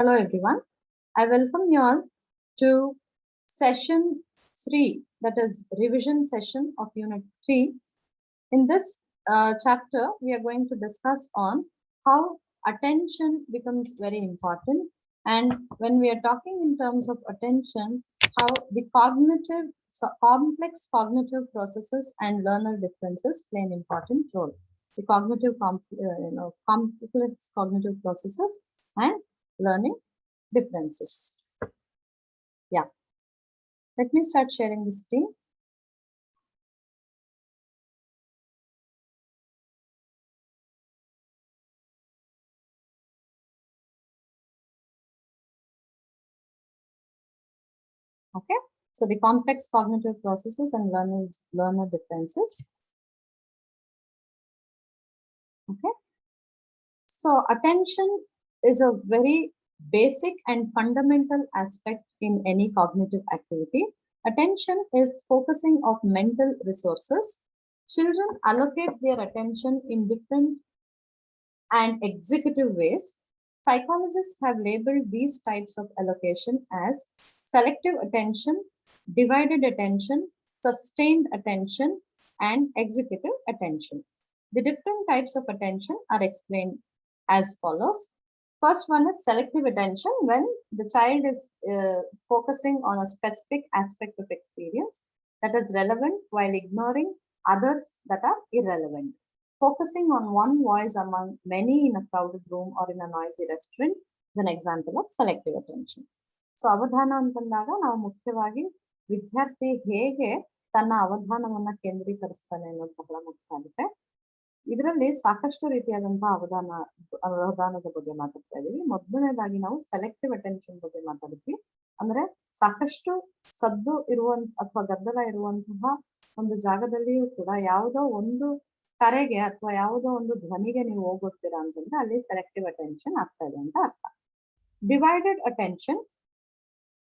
Hello everyone. I welcome you all to session 3, that is revision session of Unit 3. In this chapter, we are going to discuss on how attention becomes very important, and when we are talking in terms of attention, how the complex cognitive processes and learner differences play an important role. The complex cognitive processes and learning differences. Yeah, let me start sharing the screen. Okay, so the complex cognitive processes and learner differences. Okay, so attention is a very basic and fundamental aspect in any cognitive activity. Attention is focusing of mental resources. Children allocate their attention in different and executive ways. Psychologists have labeled these types of allocation as selective attention, divided attention, sustained attention, and executive attention. The different types of attention are explained as follows. First one is selective attention, when the child is focusing on a specific aspect of experience that is relevant while ignoring others that are irrelevant. Focusing on one voice among many in a crowded room or in a noisy restaurant is an example of selective attention. So ಅವಧಾನ ಅಂತಂದಾಗ ನಾವು ಮುಖ್ಯವಾಗಿ ವಿದ್ಯಾರ್ಥಿ ಹೇಗೆ ತನ್ನ ಅವಧಾನವನ್ನ ಕೇಂದ್ರೀಕರಿಸ್ತಾನೆ ಅನ್ನೋದು ಬಹಳ ಮುಖ್ಯ ಆಗುತ್ತೆ. ಇದರಲ್ಲಿ ಸಾಕಷ್ಟು ರೀತಿಯಾದಂತಹ ಅವಧಾನದ ಬಗ್ಗೆ ಮಾತಾಡ್ತಾ ಇದೀವಿ. ಮೊದಲನೇದಾಗಿ ನಾವು ಸೆಲೆಕ್ಟಿವ್ ಅಟೆನ್ಷನ್ ಬಗ್ಗೆ ಮಾತಾಡಿದ್ವಿ. ಅಂದ್ರೆ ಸಾಕಷ್ಟು ಸದ್ದು ಅಥವಾ ಗದ್ದಲ ಇರುವಂತಹ ಒಂದು ಜಾಗದಲ್ಲಿಯೂ ಕೂಡ ಯಾವುದೋ ಒಂದು ಕರೆಗೆ ಅಥವಾ ಯಾವುದೋ ಒಂದು ಧ್ವನಿಗೆ ನೀವು ಹೋಗ್ಬಿಡ್ತೀರಾ ಅಂತಂದ್ರೆ ಅಲ್ಲಿ ಸೆಲೆಕ್ಟಿವ್ ಅಟೆನ್ಷನ್ ಆಗ್ತಾ ಇದೆ ಅಂತ ಅರ್ಥ. Divided attention,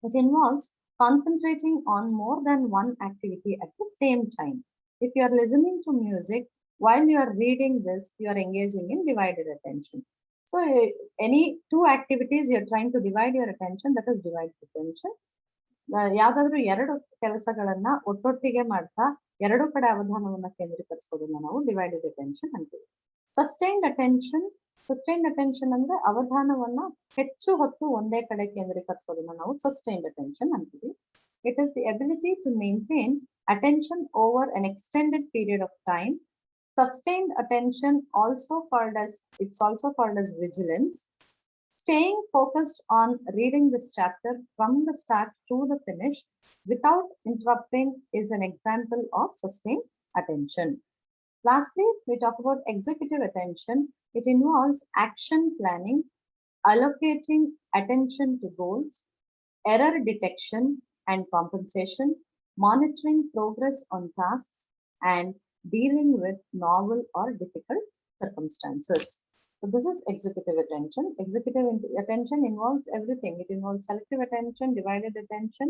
which involves concentrating on more than one activity at the same time. If you are listening to music while you are reading this, you are engaging in divided attention. So any two activities you are trying to divide your attention, that is divided attention. ಯಾವ್ದಾದ್ರು ಎರಡು ಕೆಲಸಗಳನ್ನ ಒಟ್ಟೊಟ್ಟಿಗೆ ಮಾಡ್ತಾ ಎರಡು ಕಡೆ ಅವಧಾನವನ್ನ ಕೇಂದ್ರೀಕರಿಸೋದನ್ನ ನಾವು ಡಿವೈಡೆಡ್ ಅಟೆನ್ಷನ್ ಅಂತೀವಿ. ಸಸ್ಟೈನ್ಡ್ ಅಟೆನ್ಷನ್ ಅಂದ್ರೆ ಅವಧಾನವನ್ನ ಹೆಚ್ಚು ಹೊತ್ತು ಒಂದೇ ಕಡೆ ಕೇಂದ್ರೀಕರಿಸೋದನ್ನ ನಾವು ಸಸ್ಟೈನ್ಡ್ ಅಟೆನ್ಷನ್ ಅಂತೀವಿ. It is the ability to maintain attention over an extended period of time. Sustained attention also called as vigilance. Staying focused on reading this chapter from the start to the finish without interrupting is an example of sustained attention. Lastly, we talk about executive attention. It involves action planning, allocating attention to goals, error detection and compensation, monitoring progress on tasks, and dealing with novel or difficult circumstances. So this is executive attention. Executive attention involves everything. It involves selective attention, divided attention,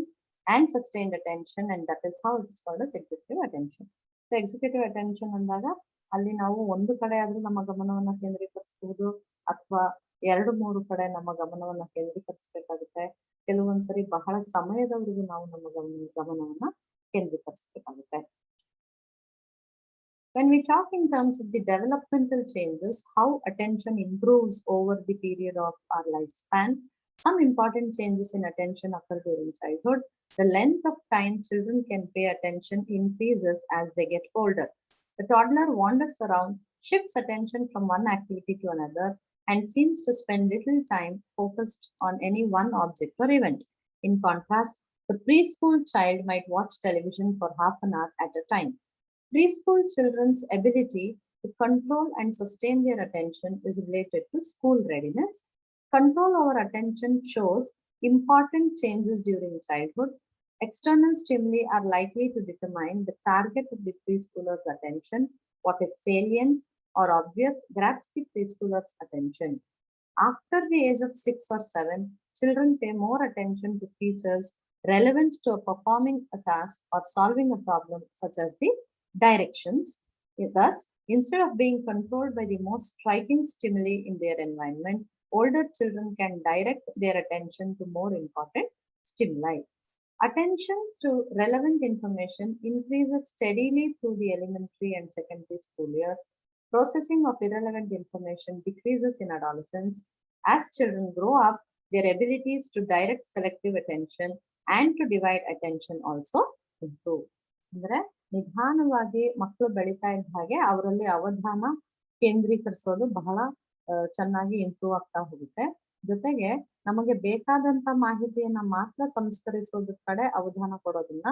and sustained attention, and that is how it is called as executive attention. So executive attention ಅಂದಾಗ ಅಲ್ಲಿ ನಾವು ಒಂದು ಕಡೆ ಆದ್ರೂ ನಮ್ಮ ಗಮನವನ್ನ ಕೇಂದ್ರೀಕರಿಸಬಹುದು ಅಥವಾ ಎರಡು ಮೂರು ಕಡೆ ನಮ್ಮ ಗಮನವನ್ನ ಕೇಂದ್ರೀಕರಿಸಬೇಕಾಗುತ್ತೆ. ಕೆಲವೊಂದ್ಸರಿ ಬಹಳ ಸಮಯದವರೆಗೂ ನಾವು ನಮ್ಮ ಗಮನವನ್ನ ಕೇಂದ್ರೀಕರಿಸಬೇಕಾಗುತ್ತೆ. When we talk in terms of the developmental changes, how attention improves over the period of our lifespan, some important changes in attention occur during childhood. The length of time children can pay attention increases as they get older. The toddler wanders around, shifts attention from one activity to another, and seems to spend little time focused on any one object or event. In contrast, the preschool child might watch television for half an hour at a time. Preschool children's ability to control and sustain their attention is related to school readiness. Control over attention shows important changes during childhood. External stimuli are likely to determine the target of the preschooler's attention. What is salient or obvious grabs the preschooler's attention. After the age of 6 or 7, children pay more attention to features relevant to performing a task or solving a problem, such as the directions. Thus, instead of being controlled by the most striking stimuli in their environment, older children can direct their attention to more important stimuli. Attention to relevant information increases steadily through the elementary and secondary school years. Processing of irrelevant information decreases in adolescence. As children grow up, their abilities to direct selective attention and to divide attention also improve. ಅಂದ್ರೆ ನಿಧಾನವಾಗಿ ಮಕ್ಕಳು ಬೆಳೀತಾ ಇದ್ದ ಹಾಗೆ ಅವರಲ್ಲಿ ಅವಧಾನ ಕೇಂದ್ರೀಕರಿಸೋದು ಬಹಳ ಚೆನ್ನಾಗಿ improve ಆಗ್ತಾ ಹೋಗುತ್ತೆ. ಜೊತೆಗೆ ನಮಗೆ ಬೇಕಾದಂತ ಮಾಹಿತಿಯನ್ನ ಮಾತ್ರ ಸಂಸ್ಕರಿಸೋದ್ರ ಕಡೆ ಅವಧಾನ ಕೊಡೋದನ್ನ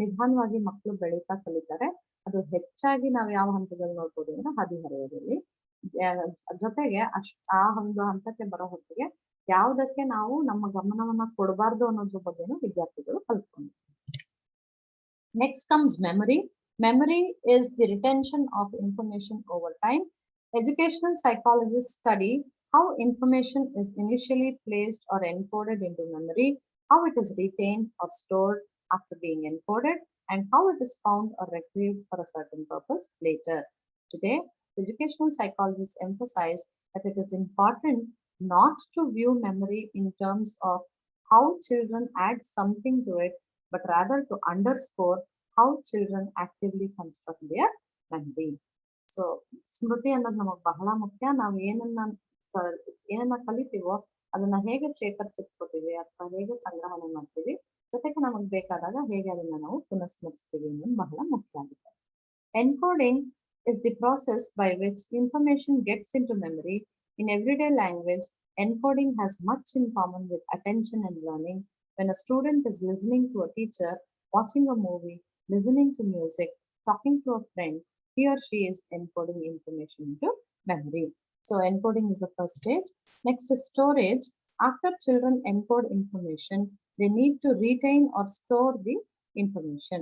ನಿಧಾನವಾಗಿ ಮಕ್ಕಳು ಬೆಳೀತಾ ಕಲಿತಾರೆ. ಅದು ಹೆಚ್ಚಾಗಿ ನಾವು ಯಾವ ಹಂತದಲ್ಲಿ ನೋಡ್ಬೋದು ಅಂದ್ರೆ ಹದಿಹರೆಯದಲ್ಲಿ. ಜೊತೆಗೆ ಆ ಒಂದು ಹಂತಕ್ಕೆ ಬರೋ ಹೊತ್ತಿಗೆ ಯಾವುದಕ್ಕೆ ನಾವು ನಮ್ಮ ಗಮನವನ್ನ ಕೊಡಬಾರ್ದು ಅನ್ನೋದ್ರ ಬಗ್ಗೆನೂ ವಿದ್ಯಾರ್ಥಿಗಳು ಕಲ್ತ್ಕೊಂಡಿರ್ತಾರೆ. Next comes memory. Memory is the retention of information over time. Educational psychologists study how information is initially placed or encoded into memory, how it is retained or stored after being encoded, and how it is found or retrieved for a certain purpose later. Today, educational psychologists emphasize that it is important not to view memory in terms of how children add something to it, but rather to underscore how children actively construct their memory. So ಸ್ಮೃತಿ ಅನ್ನೋದು ನಮಗ್ ಬಹಳ ಮುಖ್ಯ. ನಾವು ಏನನ್ನ ಕಲಿತೀವೋ ಅದನ್ನ ಹೇಗೆ ಶೇಖರಿಸಿಟ್ಕೋತೀವಿ ಅಥವಾ ಹೇಗೆ ಸಂಗ್ರಹಣೆ ಮಾಡ್ತೀವಿ, ಜೊತೆಗೆ ನಮಗ್ ಬೇಕಾದಾಗ ಹೇಗೆ ಅದನ್ನ ನಾವು ಪುನಃಸ್ಮರಿಸ್ತೀವಿ ಅನ್ನೋದು ಬಹಳ ಮುಖ್ಯ ಆಗುತ್ತೆ. Encoding is the process by which information gets into memory. In everyday language, encoding has much in common with attention and learning. When a student is listening to a teacher, watching a movie, listening to music, talking to a friend, he or she is encoding information into memory. So encoding is the first stage. Next is storage. After children encode information, they need to retain or store the information.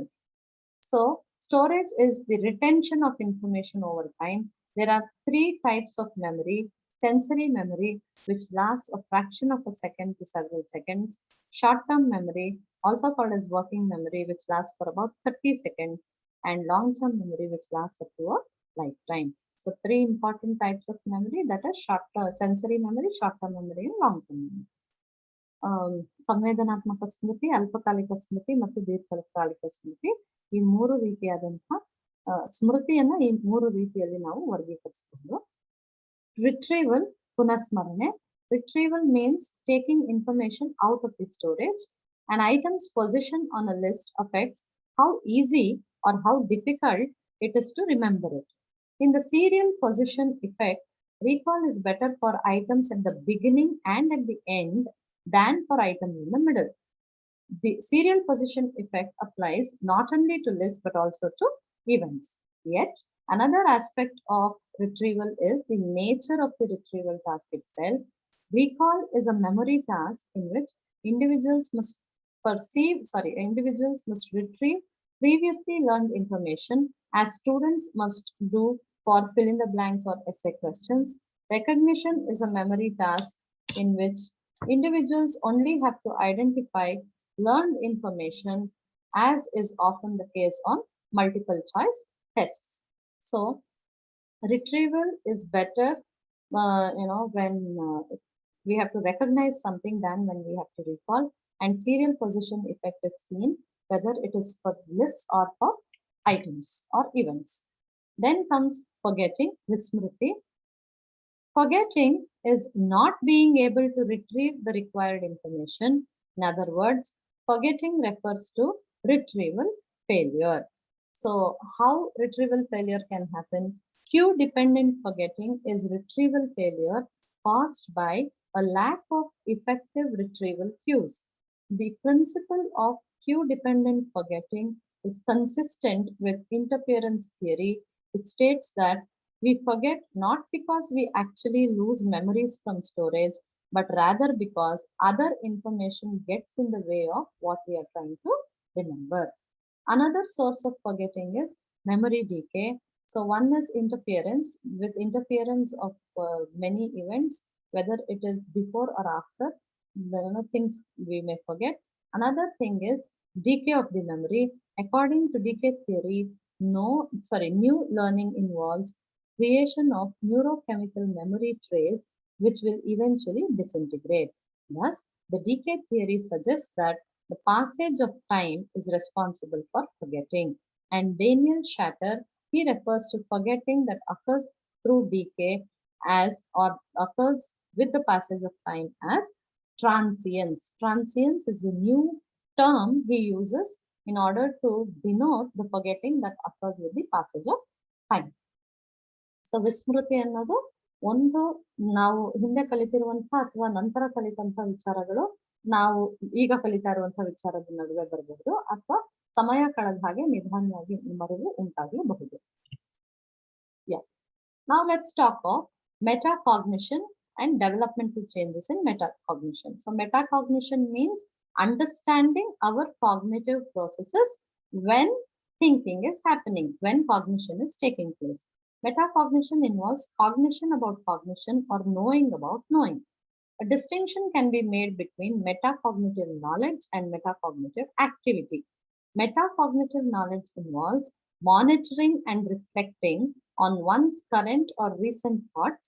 So storage is the retention of information over time. There are three types of memory. Sensory memory, which lasts a fraction of a second to several seconds. Short-term memory, also called as working memory, which lasts for about 30 seconds. And long-term memory, which lasts up to a lifetime. So three important types of memory, that is short-term sensory memory, short-term memory, and long-term memory. ಸಂವೇದನಾತ್ಮಕ ಸ್ಮೃತಿ, ಅಲ್ಪಕಾಲಿಕ ಸ್ಮೃತಿ ಮತ್ತು ದೀರ್ಘಕಾಲಿಕ ಸ್ಮೃತಿ, ಈ ಮೂರು ರೀತಿಯಾದಂತಹ ಸ್ಮೃತಿಯನ್ನ ಈ ಮೂರು ರೀತಿಯಲ್ಲಿ ನಾವು ವರ್ಗೀಕರಿಸಬಹುದು. Retrieval, punasmarane. Retrieval means taking information out of the storage. An item's position on a list affects how easy or how difficult it is to remember it. In the serial position effect, recall is better for items at the beginning and at the end than for items in the middle. The serial position effect applies not only to lists but also to events. Yet, another aspect of retrieval is the nature of the retrieval task itself. Recall is a memory task in which individuals must retrieve previously learned information, as students must do for fill in the blanks or essay questions. Recognition is a memory task in which individuals only have to identify learned information, as is often the case on multiple choice tests. So retrieval is better, when we have to recognize something than when we have to recall. And serial position effect is seen whether it is for lists or for items or events. Then comes forgetting, vismriti. Forgetting is not being able to retrieve the required information. In other words, forgetting refers to retrieval failure. So how retrieval failure can happen? Cue dependent forgetting is retrieval failure caused by a lack of effective retrieval cues. The principle of cue dependent forgetting is consistent with interference theory, which states that we forget not because we actually lose memories from storage, but rather because other information gets in the way of what we are trying to remember. Another source of forgetting is memory decay. So one is interference. With interference of many events, whether it is before or after, there are things we may forget. Another thing is decay of the memory. According to decay theory, new learning involves creation of neurochemical memory trays which will eventually disintegrate. Thus, the decay theory suggests that the passage of time is responsible for forgetting. And Daniel Shatter, he refers to forgetting that occurs through decay as or occurs with the passage of time as transience. Transience is a new term he uses in order to denote the forgetting that occurs with the passage of time. So ವಿಸ್ಮೃತಿ ಅನ್ನೋದು ಒಂದು ನಾವು ಹಿಂದೆ ಕಲಿತಿರುವಂತಹ ಅಥವಾ ನಂತರ ಕಲಿತಂತಹ ವಿಚಾರಗಳು ನಾವು ಈಗ ಕಲಿತಾ ಇರುವಂತಹ ವಿಚಾರದ ನಡುವೆ ಬರಬಹುದು ಅಥವಾ ಸಮಯ ಕಳೆದ ಹಾಗೆ ನಿಧಾನವಾಗಿ ಮರುವು ಉಂಟಾಗಬಹುದು. Now let's talk of metacognition and developmental changes in metacognition. So metacognition means understanding our cognitive processes when thinking is happening, when cognition is taking place. Metacognition involves cognition about cognition or knowing about knowing. A distinction can be made between metacognitive knowledge and metacognitive activity. Metacognitive knowledge involves monitoring and reflecting on one's current or recent thoughts.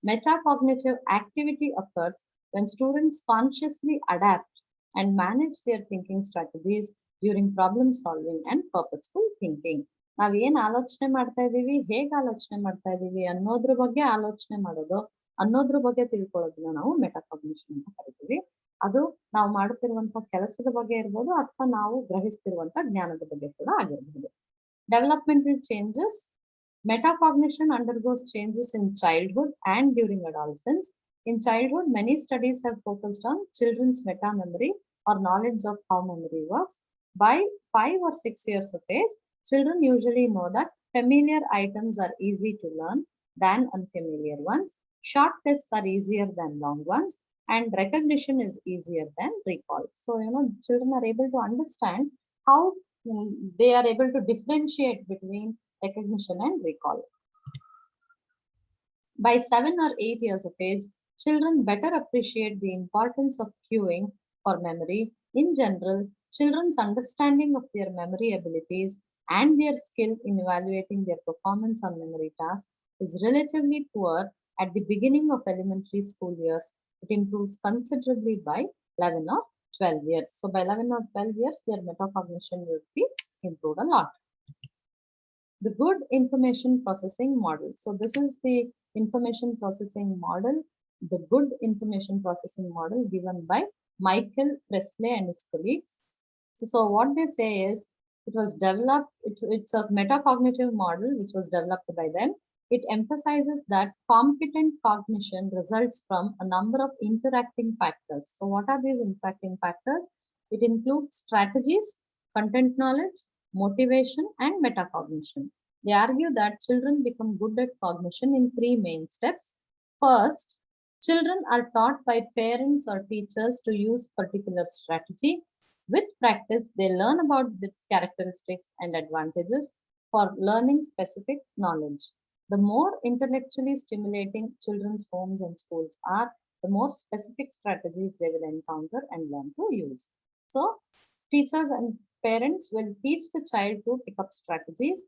Metacognitive activity occurs when students consciously adapt and manage their thinking strategies during problem solving and purposeful thinking. ನಾವೇನ್ ಆಲೋಚನೆ ಮಾಡ್ತಾ ಇದೀವಿ, ಹೇಗೆ ಆಲೋಚನೆ ಮಾಡ್ತಾ ಇದೀವಿ ಅನ್ನೋದ್ರ ಬಗ್ಗೆ ಆಲೋಚನೆ ಮಾಡೋದು, ಅನ್ನೋದ್ರ ಬಗ್ಗೆ ತಿಳ್ಕೊಳ್ಳೋದನ್ನ ನಾವು ಮೆಟಾಕಾಗ್ನಿಷನ್ ಅಂತ ಕರಿತೀವಿ. ಅದು ನಾವು ಮಾಡುತ್ತಿರುವಂತಹ ಕೆಲಸದ ಬಗ್ಗೆ ಇರ್ಬೋದು ಅಥವಾ ನಾವು ಗ್ರಹಿಸ್ತಿರುವಂತಹ ಜ್ಞಾನದ ಬಗ್ಗೆ ಕೂಡ ಆಗಿರಬಹುದು. Developmental changes. Metacognition undergoes changes in childhood and during adolescence. In childhood, many studies have focused on children's meta memory or knowledge of how memory works. By 5 or 6 years of age, children usually know that familiar items are easy to learn than unfamiliar ones. Short tests are easier than long ones, and recognition is easier than recall. So, children are able to understand how they are able to differentiate between recognition and recall. By 7 or 8 years of age, children better appreciate the importance of cueing for memory. In general, children's understanding of their memory abilities and their skill in evaluating their performance on memory tasks is relatively poor at the beginning of elementary school years. It improves considerably by 11 or 12 years. So by 11 or 12 years, their metacognition will be improved a lot. The good information processing model. So this is the information processing model, the good information processing model given by Michael Presley and his colleagues. So what they say is, it was developed, it's a metacognitive model which was developed by them. It emphasizes that competent cognition results from a number of interacting factors. So what are these interacting factors? It includes strategies, content knowledge, motivation, and metacognition. They argue that children become good at cognition in 3 main steps. First, children are taught by parents or teachers to use particular strategy. With practice, they learn about its characteristics and advantages for learning specific knowledge. The more intellectually stimulating children's homes and schools are, the more specific strategies they will encounter and learn to use. So, teachers and parents will teach the child to pick up strategies.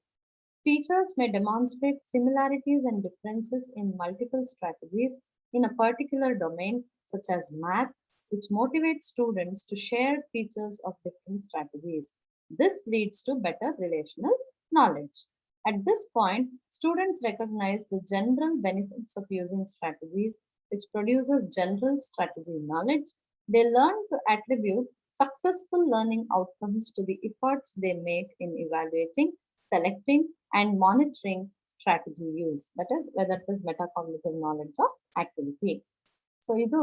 Teachers may demonstrate similarities and differences in multiple strategies in a particular domain, such as math, which motivates students to share features of different strategies. This leads to better relational knowledge. At this point, students recognize the general benefits of using strategies, which produces general strategy knowledge. They learn to attribute successful learning outcomes to the efforts they make in evaluating, selecting, and monitoring strategy use. That is, whether it is metacognitive knowledge or activity. So ಇದು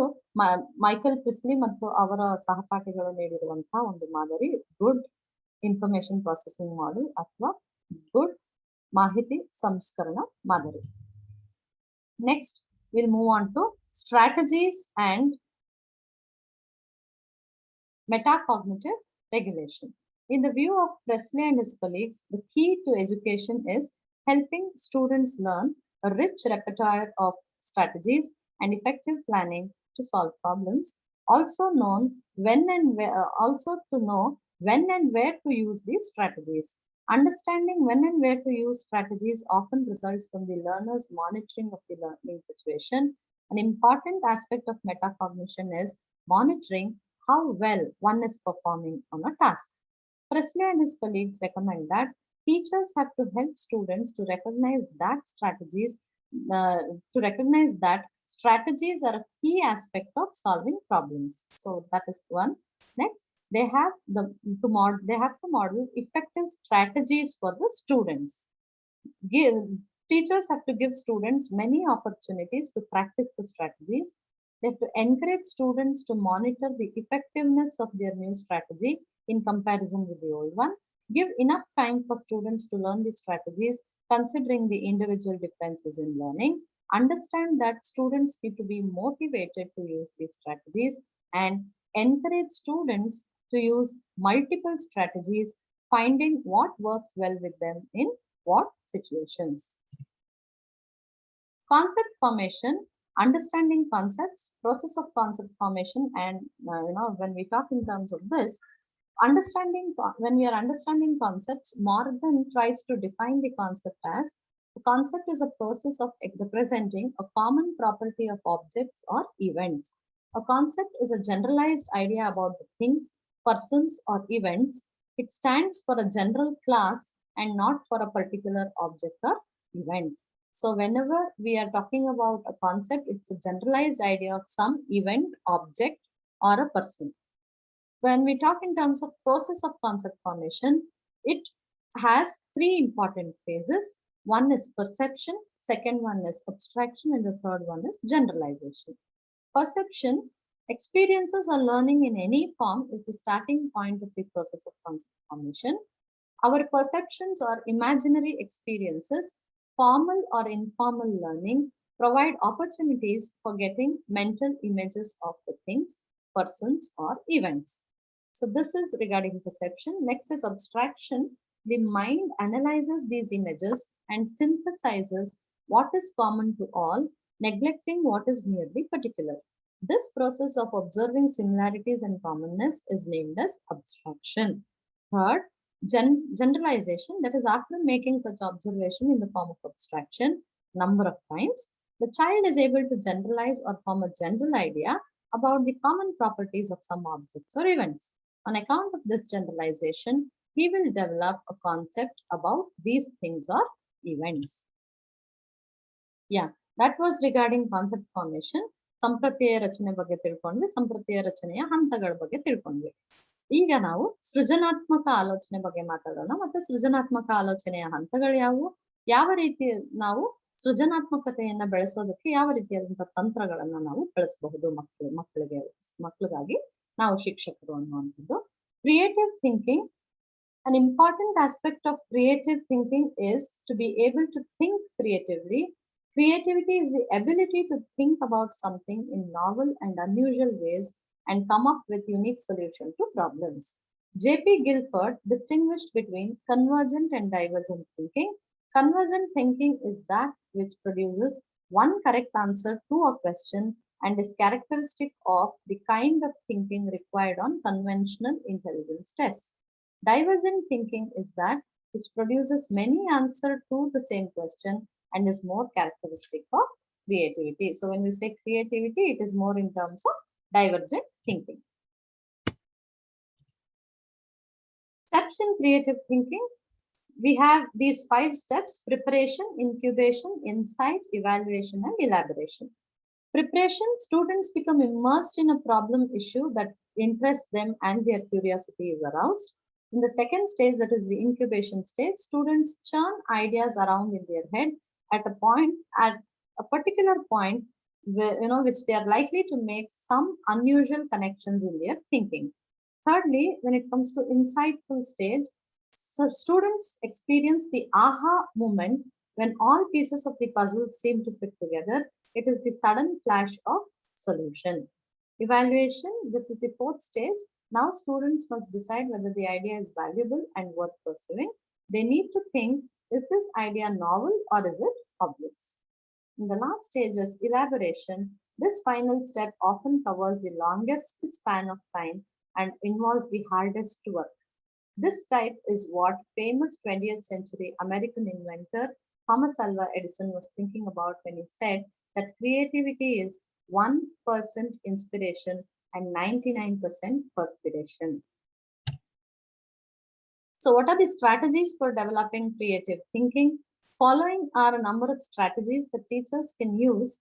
Michael Pressley ಮತ್ತು ಅವರ ಸಹಪಾಠಿಗಳು ನೀಡಿರುವಂತಹ ಒಂದು ಮಾದರಿ good information processing model ಅಥವಾ good ಮಾಹಿತಿ ಸಂಸ್ಕರಣ ಮಾದರಿ. Next will move on to strategies and metacognitive regulation. In the view of Presley and his colleagues, the key to education is helping students learn a rich repertoire of strategies and effective planning to solve problems, also to know when and where to use these strategies. Understanding when and where to use strategies often results from the learner's monitoring of the learning situation. An important aspect of metacognition is monitoring how well one is performing on a task. Presley and his colleagues recommend that teachers have to help students uh, strategies are a key aspect of solving problems. So that is one. Next, they have to model effective strategies for the students. Give, Teachers have to give students many opportunities to practice the strategies. They have to encourage students to monitor the effectiveness of their new strategy in comparison with the old one. Give enough time for students to learn the strategies, considering the individual differences in learning. Understand that students need to be motivated to use these strategies, and encourage students to use multiple strategies, finding what works well with them in what situations. Concept formation, understanding concepts, process of concept formation, and when we talk in terms of this, when we are understanding concepts, Morgan tries to define the concept as the concept is a process of representing a common property of objects or events. A concept is a generalized idea about the things, persons, or events. It stands for a general class and not for a particular object or event. So whenever we are talking about a concept, it's a generalized idea of some event, object, or a person. When we talk in terms of process of concept formation, it has three important phases. One is perception, second one is abstraction, and the third one is generalization. Perception, experiences or learning in any form is the starting point of the process of concept formation. Our perceptions or imaginary experiences, formal or informal learning, provide opportunities for getting mental images of the things, persons, or events. So this is regarding perception. Next is abstraction. The mind analyzes these images and synthesizes what is common to all, neglecting what is merely particular. This process of observing similarities and commonness is named as abstraction. Third, generalization, that is after making such observation in the form of abstraction number of times, the child is able to generalize or form a general idea about the common properties of some objects or events. On account of this generalization, he will develop a concept about these things or events. Yeah, that was regarding concept formation. ಸಂಪ್ರತ್ಯಯ ರಚನೆ ಬಗ್ಗೆ ತಿಳ್ಕೊಂಡ್ವಿ, ಸಂಪ್ರತ್ಯಯ ರಚನೆಯ ಹಂತಗಳ ಬಗ್ಗೆ ತಿಳ್ಕೊಂಡ್ವಿ. ಈಗ ನಾವು ಸೃಜನಾತ್ಮಕ ಆಲೋಚನೆ ಬಗ್ಗೆ ಮಾತಾಡೋಣ. ಮತ್ತೆ ಸೃಜನಾತ್ಮಕ ಆಲೋಚನೆಯ ಹಂತಗಳು ಯಾವುವು, ಯಾವ ರೀತಿ ನಾವು ಸೃಜನಾತ್ಮಕತೆಯನ್ನ ಬೆಳೆಸೋದಕ್ಕೆ ಯಾವ ರೀತಿಯಾದಂತಹ ತಂತ್ರಗಳನ್ನ ನಾವು ಬಳಸಬಹುದು ಮಕ್ಕಳಿಗಾಗಿ ನಾವು ಶಿಕ್ಷಕರು ಅನ್ನುವಂಥದ್ದು. Creative thinking. An important aspect of creative thinking is to be able to think creatively. Creativity is the ability to think about something in novel and unusual ways and come up with unique solutions to problems. J.P. Guilford distinguished between convergent and divergent thinking. Convergent thinking is that which produces one correct answer to a question and is characteristic of the kind of thinking required on conventional intelligence tests. Divergent thinking is that which produces many answers to the same question and is more characteristic of creativity. So when we say creativity, it is more in terms of divergent thinking. Steps in creative thinking. We have these 5 steps: preparation, incubation, insight, evaluation, and elaboration. Preparation, students become immersed in a problem issue that interests them and their curiosity is aroused. In the second stage, that is the incubation stage, students churn ideas around in their head at a particular point where, which they are likely to make some unusual connections in their thinking. Thirdly, when it comes to insightful stage, so students experience the aha moment when all pieces of the puzzle seem to fit together. It is the sudden flash of solution. Evaluation, this is the fourth stage. Now students must decide whether the idea is valuable and worth pursuing. They need to think, is this idea novel or is it obvious? In the last stage is elaboration. This final step often covers the longest span of time and involves the hardest work. This type is what famous 20th century American inventor Thomas Alva Edison was thinking about when he said, that creativity is 1% inspiration and 99% perspiration. So what are the strategies for developing creative thinking? Following are a number of strategies that teachers can use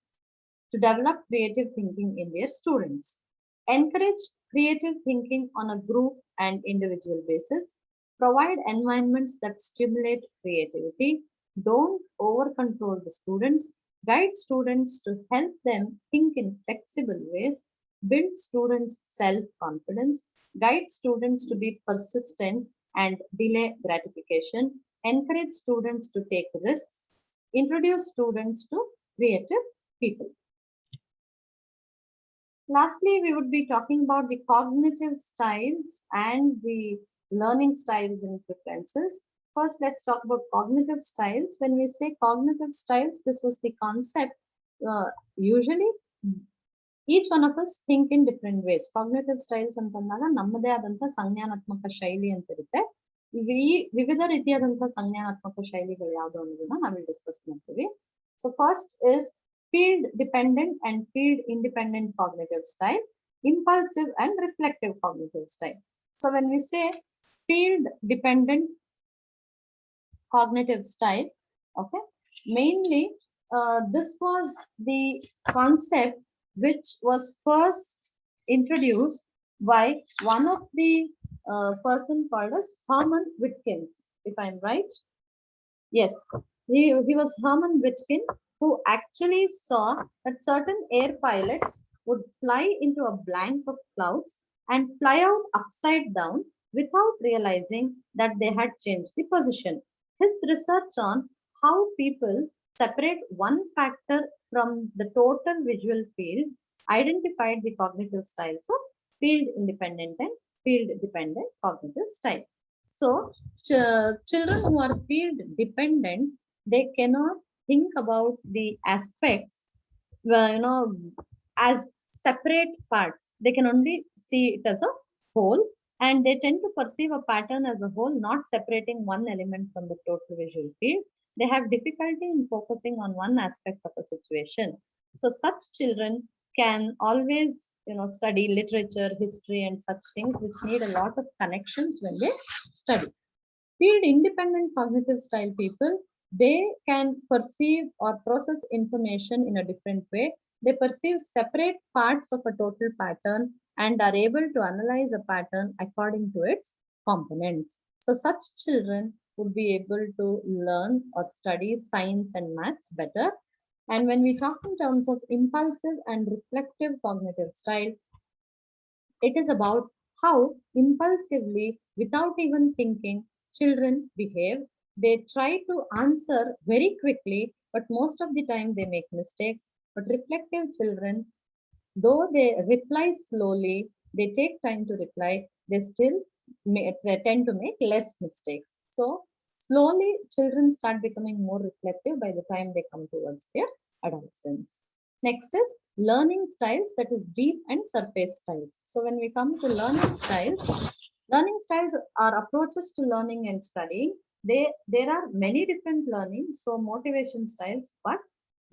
to develop creative thinking in their students. Encourage creative thinking on a group and individual basis. Provide environments that stimulate creativity. Don't over control the students. Guide students to help them think in flexible ways. Build students' self confidence. Guide students to be persistent and delay gratification. Encourage students to take risks. Introduce students to creative people. Lastly, we would be talking about the cognitive styles and the learning styles and preferences. First, let's talk about cognitive styles. When we say cognitive styles, this was the concept. Usually, each one of us think in different ways. Cognitive styles ಅಂತಂದಾಗ ನಮ್ಮದೇ ಆದಂತಹ ಸಂಜ್ಞಾನಾತ್ಮಕ ಶೈಲಿ ಅಂತ ಇರುತ್ತೆ. ವಿವಿಧ ರೀತಿಯಾದಂತಹ ಸಂಜ್ಞಾನಾತ್ಮಕ ಶೈಲಿಗಳು ಯಾವುದು ಅನ್ನೋದನ್ನ ನಾವಿಲ್ಲಿ ಡಿಸ್ಕಸ್ ಮಾಡ್ತೀವಿ. So first is field dependent and field independent cognitive style, impulsive and reflective cognitive style. So when we say field dependent cognitive style, okay, mainly this was the concept which was first introduced by one of the person called as Herman Witkins, if I'm right. Yes, he was Herman Witkin, who actually saw that certain air pilots would fly into a blank of clouds and fly out upside down without realizing that they had changed the position. His research on how people separate one factor from the total visual field identified the cognitive styles of field independent and field dependent cognitive style. So, children who are field dependent, they cannot think about the aspects, as separate parts. They can only see it as a whole, and they tend to perceive a pattern as a whole, not separating one element from the total visual field. They have difficulty in focusing on one aspect of a situation. So such children can always, study literature, history, and such things which need a lot of connections when they study. Field independent cognitive style people, they can perceive or process information in a different way. They perceive separate parts of a total pattern and are able to analyze a pattern according to its components. So such children would be able to learn or study science and maths better. And when we talk in terms of impulsive and reflective cognitive style, it is about how impulsively, without even thinking, children behave. They try to answer very quickly, but most of the time they make mistakes. But reflective children, though they reply slowly, they take time to reply, they still they tend to make less mistakes. So, slowly, children start becoming more reflective by the time they come towards their adolescence. Next is learning styles, that is deep and surface styles. So when we come to learning styles are approaches to learning and studying. There are many different learnings, so motivation styles, but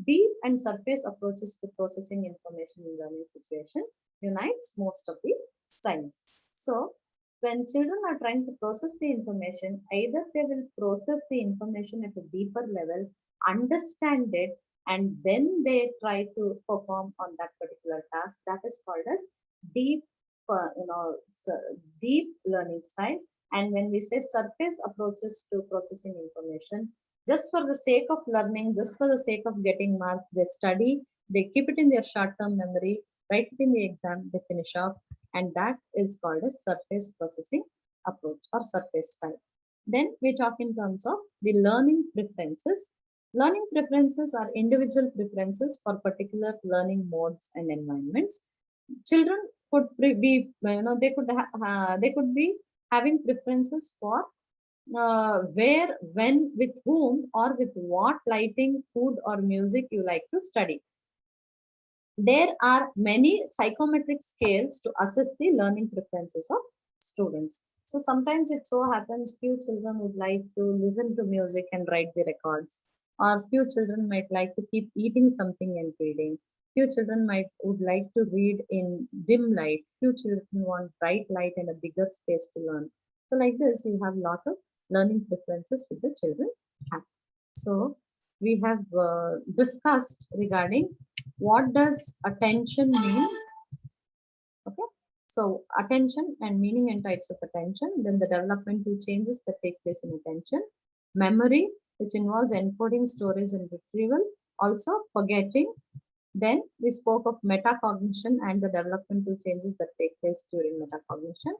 deep and surface approaches to processing information in learning situation unites most of the styles. So when children are trying to process the information, either they will process the information at a deeper level, understand it, and then they try to perform on that particular task. That is called as deep, deep learning style. And when we say surface approaches to processing information, just for the sake of learning, just for the sake of getting marks, they study, they keep it in their short-term memory, write it in the exam, they finish off, and that is called as surface processing approach or surface style. Then we talk in terms of the learning preferences. Learning preferences are individual preferences for particular learning modes and environments. Children could be, they could be having preferences for where, when, with whom, or with what lighting, food, or music you like to study. There are many psychometric scales to assess the learning preferences of students. So sometimes it so happens few children would like to listen to music and write the records. or few children might like to keep eating something and reading. Few children would like to read in dim light. Few children want bright light and a bigger space to learn. So like this, you have a lot of learning preferences with the children have. So we have discussed regarding what does attention mean. Okay. So attention and meaning and types of attention, then the developmental changes that take place in attention, memory, which involves encoding, storage, and retrieval, also forgetting. Then we spoke of metacognition and the developmental changes that take place during metacognition.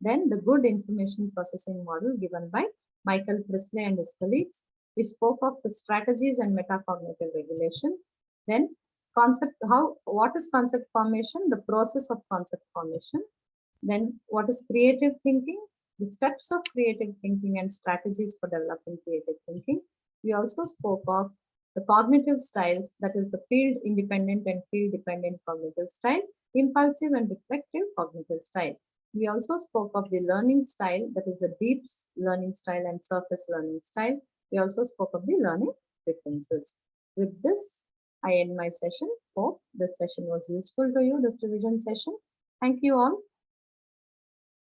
Then the good information processing model given by Michael Priestley and his colleagues. We spoke of the strategies and metacognitive regulation. Then what is concept formation? The process of concept formation. Then what is creative thinking? The steps of creative thinking and strategies for developing creative thinking. We also spoke of the cognitive styles, that is the field independent and field dependent cognitive style, impulsive and reflective cognitive style. We also spoke of the learning style, that is the deep learning style and surface learning style. We also spoke of the learning preferences. With this, I end my session. Hope this session was useful to you, this revision session. Thank you all.